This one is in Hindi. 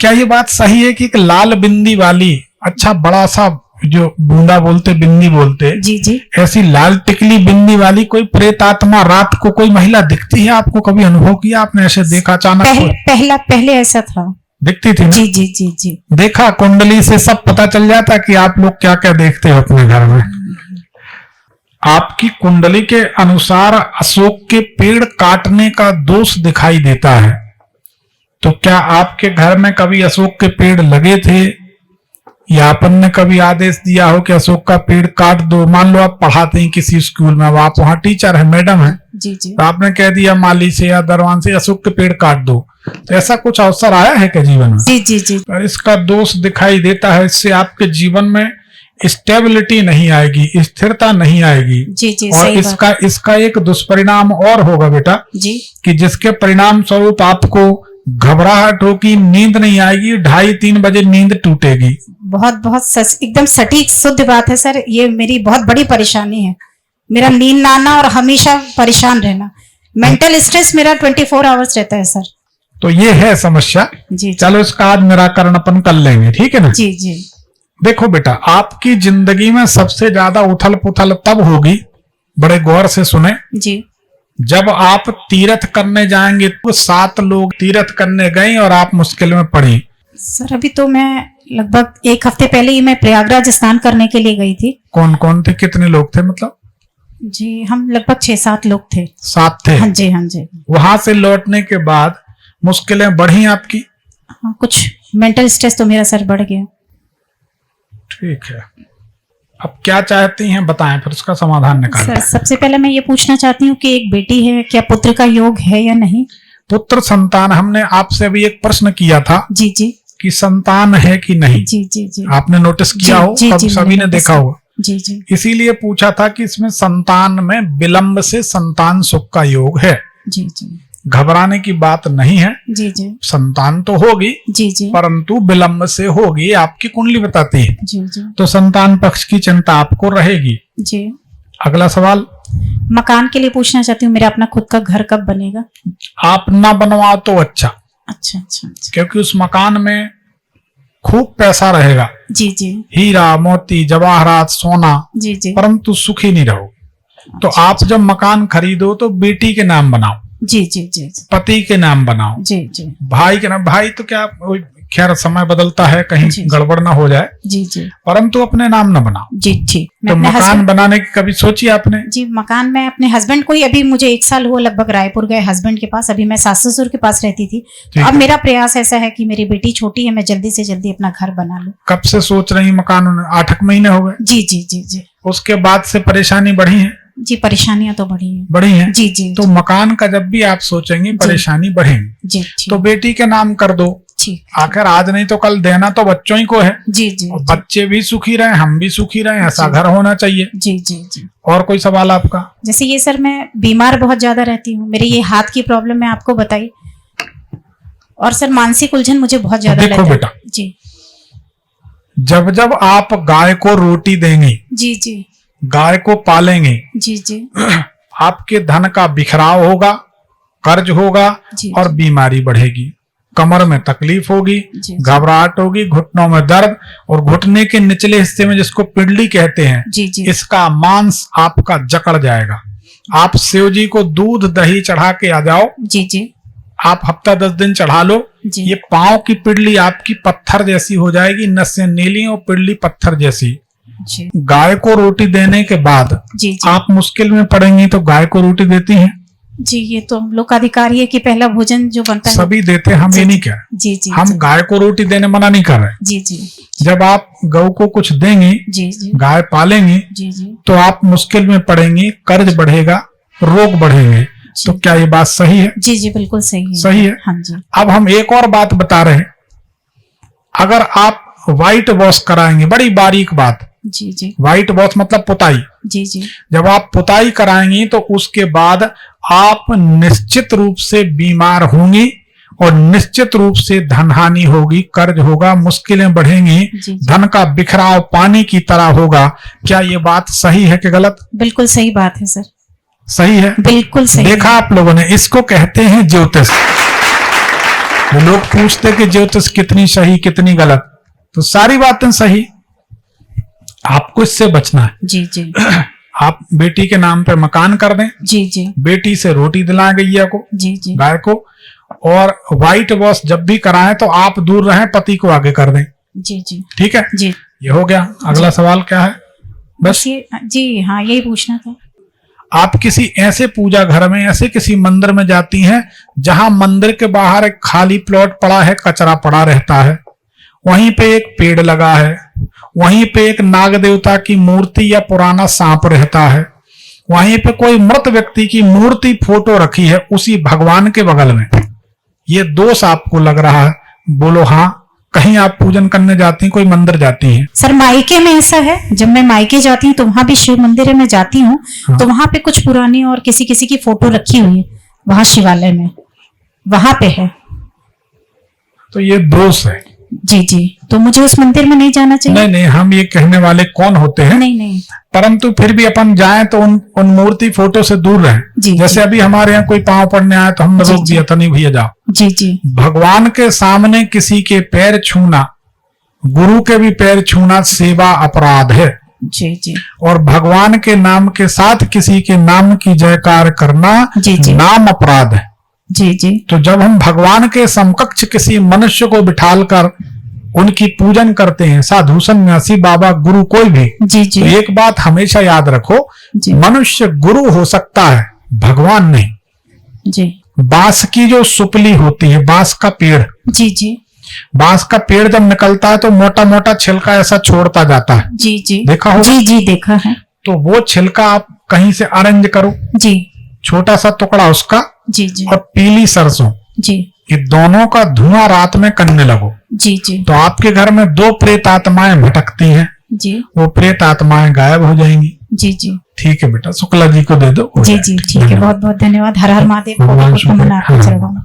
क्या ये बात सही है कि एक लाल बिंदी वाली, अच्छा बड़ा सा जो बूंदा बोलते बिंदी बोलते, जी जी, ऐसी लाल टिकली बिंदी वाली कोई प्रेत आत्मा रात को कोई महिला दिखती है आपको? कभी अनुभव किया आपने? ऐसे देखा अचानक? पहले ऐसा था, दिखती थी ना? जी जी जी जी। देखा, कुंडली से सब पता चल जाता कि आप लोग क्या क्या देखते हो अपने घर में। आपकी कुंडली के अनुसार अशोक के पेड़ काटने का दोष दिखाई देता है, तो क्या आपके घर में कभी अशोक के पेड़ लगे थे, या अपन ने कभी आदेश दिया हो कि अशोक का पेड़ काट दो? मान लो आप पढ़ाते हैं किसी स्कूल में, आप वहां टीचर है, मैडम है, जी जी, तो आपने कह दिया माली से या दरवान से अशोक के पेड़ काट दो, तो ऐसा कुछ अवसर आया है क्या जीवन में? जी जी जी, और इसका दोष दिखाई देता है। इससे आपके जीवन में स्टेबिलिटी नहीं आएगी, स्थिरता नहीं आएगी। जी जी, और इसका एक दुष्परिणाम और होगा बेटा जी, कि जिसके परिणाम स्वरूप आपको घबराहट होगी, नींद नहीं आएगी, 2:30-3 बजे नींद टूटेगी। बहुत बहुत एकदम सटीक शुद्ध बात है सर। ये मेरी बहुत बड़ी परेशानी है, मेरा नींद ना आना और हमेशा परेशान रहना। मेंटल स्ट्रेस मेरा 24 आवर्स रहता है सर। तो ये है समस्या। जी, चलो इसका आज निराकरण अपन कर लेंगे, ठीक है ना? जी जी। देखो बेटा, आपकी जिंदगी में सबसे ज्यादा उथल पुथल तब होगी, बड़े गौर से सुने, जी, जब आप तीर्थ करने जाएंगे। तो 7 लोग तीर्थ करने गए और आप मुश्किल में पड़ी। सर अभी तो मैं लगभग 1 हफ्ते पहले ही मैं प्रयागराज स्नान करने के लिए गई थी। कौन कौन थे, कितने लोग थे मतलब? जी हम लगभग 6-7 लोग थे। 7 थे? हाँ जी, हाँ जी। वहां से लौटने के बाद मुश्किलें बढ़ी आपकी? हाँ, कुछ मेंटल स्ट्रेस तो मेरा सर बढ़ गया। ठीक है, अब क्या चाहती हैं बताएं, फिर उसका समाधान निकालें। सर सबसे पहले मैं ये पूछना चाहती हूँ कि एक बेटी है, क्या पुत्र का योग है या नहीं? पुत्र संतान, हमने आपसे अभी एक प्रश्न किया था जी जी, कि संतान है कि नहीं। जी जी जी, आपने नोटिस किया हो, तब सभी ने देखा होगा। जी जी, इसीलिए पूछा था कि इसमें संतान में विलंब से संतान सुख का योग है। जी जी, घबराने की बात नहीं है। जी जी, संतान तो होगी, जी जी, परंतु विलंब से होगी, आपकी कुंडली बताती है। जी जी, तो संतान पक्ष की चिंता आपको रहेगी। जी। अगला सवाल, मकान के लिए पूछना चाहती हूँ, मेरा अपना खुद का घर कब बनेगा? आप ना बनवाओ तो अच्छा, अच्छा अच्छा अच्छा, क्योंकि उस मकान में खूब पैसा रहेगा, जी जी, हीरा मोती जवाहरात सोना, जी जी, परंतु सुखी नहीं रहोगे। तो आप जब मकान खरीदो तो बेटी के नाम बनाओ, जी जी जी, पति के नाम बनाओ, जी जी, भाई के नाम। भाई तो क्या, खैर समय बदलता है, कहीं जी, गड़बड़ ना हो जाए, जी जी, परंतु अपने नाम ना बनाओ। जी ठीक। तो मकान बनाने की कभी सोची आपने? जी मकान में अपने हस्बैंड को ही, अभी मुझे 1 साल हुआ लगभग रायपुर गए हस्बैंड के पास। अभी मैं सास ससुर के पास रहती थी, तो अब मेरा प्रयास ऐसा है कि मेरी बेटी छोटी है, मैं जल्दी से जल्दी अपना घर बना लूं। कब से सोच रही मकान? 8 महीने हो गए? जी जी जी जी। उसके बाद से परेशानी बढ़ी है? जी परेशानियां तो बढ़ी हैं। बढ़ी है? जी जी। तो मकान का जब भी आप सोचेंगे परेशानी बढ़ेगी। जी तो बेटी के नाम कर दो। आखिर आज नहीं तो कल देना तो बच्चों ही को है। जी जी। और बच्चे भी सुखी रहे, हम भी सुखी रहे, ऐसा घर होना चाहिए। जी जी जी। और कोई सवाल आपका? जैसे ये सर, मैं बीमार बहुत ज्यादा रहती हूँ, मेरे ये हाथ की प्रॉब्लम मैं आपको बताई, और सर मानसिक उलझन मुझे बहुत ज्यादा देखो बेटा जी, जब जब आप गाय को रोटी देंगे, जी जी, गाय को पालेंगे, जी जी, आपके धन का बिखराव होगा, कर्ज होगा और बीमारी बढ़ेगी, कमर में तकलीफ होगी, घबराहट होगी, घुटनों में दर्द, और घुटने के निचले हिस्से में जिसको पिंडली कहते हैं, इसका मांस आपका जकड़ जाएगा। आप शिव जी को दूध दही चढ़ा के आ जाओ, जी जी, आप हफ्ता 10 दिन चढ़ा लो, ये पांव की पिंडली आपकी पत्थर जैसी हो जाएगी, नसें नीली और पिंडली पत्थर जैसी। गाय को रोटी देने के बाद आप मुश्किल में पड़ेंगी, तो गाय को रोटी देती हैं? जी ये तो हम लोग का अधिकार है कि पहला भोजन जो बनता है सभी देते हैं, हम ये नहीं कह रहे। जी जी, हम गाय को रोटी देने मना नहीं कर रहे। जी जी, जब आप गौ को कुछ देंगी, जी जी, गाय पालेंगी, जी जी, तो आप मुश्किल में पड़ेंगी, कर्ज बढ़ेगा, रोग बढ़ेंगे। तो क्या ये बात सही है? जी जी बिल्कुल सही है। सही है। हाँ जी। अब हम एक और बात बता रहे हैं, अगर आप व्हाइट वॉश कराएंगे, बड़ी बारीक बात, जी जी, व्हाइट वॉश मतलब पुताई, जी जी, जब आप पुताई कराएंगी तो उसके बाद आप निश्चित रूप से बीमार होंगी और निश्चित रूप से धन हानि होगी, कर्ज होगा, मुश्किलें बढ़ेंगी, धन का बिखराव पानी की तरह होगा। क्या ये बात सही है कि गलत? बिल्कुल सही बात है सर। सही है, बिल्कुल सही। देखा आप लोगों ने, इसको कहते हैं ज्योतिष। तो लोग पूछते कि ज्योतिष कितनी सही कितनी गलत, तो सारी बातें सही। आपको इससे बचना है। जी जी आप बेटी के नाम पे मकान कर दें, जी जी बेटी से रोटी दिलाएं गैया को, जी जी गाय को, और व्हाइट वॉश जब भी कराएं तो आप दूर रहें, पति को आगे कर दें। जी जी ठीक है, जी। ये हो गया। अगला सवाल क्या है? बस ये जी हाँ, यही पूछना था। आप किसी ऐसे पूजा घर में, ऐसे किसी मंदिर में जाती हैं जहां मंदिर के बाहर एक खाली प्लॉट पड़ा है, कचरा पड़ा रहता है, वहीं पे एक पेड़ लगा है, वहीं पे एक नाग देवता की मूर्ति या पुराना सांप रहता है, वहीं पे कोई मृत व्यक्ति की मूर्ति फोटो रखी है उसी भगवान के बगल में, ये दोष आपको लग रहा है? बोलो हाँ। कहीं आप पूजन करने जाती हैं, कोई मंदिर जाती हैं? सर मायके में ऐसा है, जब मैं मायके जाती हूँ तो वहां भी शिव मंदिर में जाती हूँ, हाँ। तो वहां पे कुछ पुरानी और किसी किसी की फोटो रखी हुई है, वहां शिवालय में वहां पे है। तो ये दोष है। जी जी, तो मुझे उस मंदिर में नहीं जाना चाहिए? नहीं नहीं, हम ये कहने वाले कौन होते हैं? नहीं नहीं। परंतु फिर भी अपन जाएं तो उन मूर्ति फोटो से दूर रहें। जी, जैसे जी। अभी हमारे यहाँ कोई पांव पड़ने आया तो हमने जी, रोक जी। दिया था, नहीं भैया जाओ। जी जी भगवान के सामने किसी के पैर छूना, गुरु के भी पैर छूना सेवा अपराध है, जी जी और भगवान के नाम के साथ किसी के नाम की जयकार करना जी, जी। नाम अपराध है। जी जी तो जब हम भगवान के समकक्ष किसी मनुष्य को बिठालकर उनकी पूजन करते हैं, साधु सन्यासी बाबा गुरु कोई भी, जी जी तो एक बात हमेशा याद रखो, जी मनुष्य गुरु हो सकता है, भगवान नहीं। जी बांस की जो सुपली होती है, बांस का पेड़, जी जी बांस का पेड़ जब निकलता है तो मोटा मोटा छिलका ऐसा छोड़ता जाता है, जी जी देखा होगा? जी जी देखा है। तो वो छिलका आप कहीं से अरेंज करो, जी छोटा सा टुकड़ा उसका, जी जी और पीली सरसों, जी ये दोनों का धुआं रात में करने लगो, जी जी तो आपके घर में 2 प्रेत आत्माएं भटकती हैं, जी वो प्रेत आत्माएं गायब हो जाएंगी। जी जी ठीक है बेटा, शुक्ला जी को दे दो। हो जी जाएगा। जी ठीक है, बहुत बहुत धन्यवाद। हर हर महादेव। भगवान बहुत बहुत नमन शुक्र। आपके हाँ। चरणों में।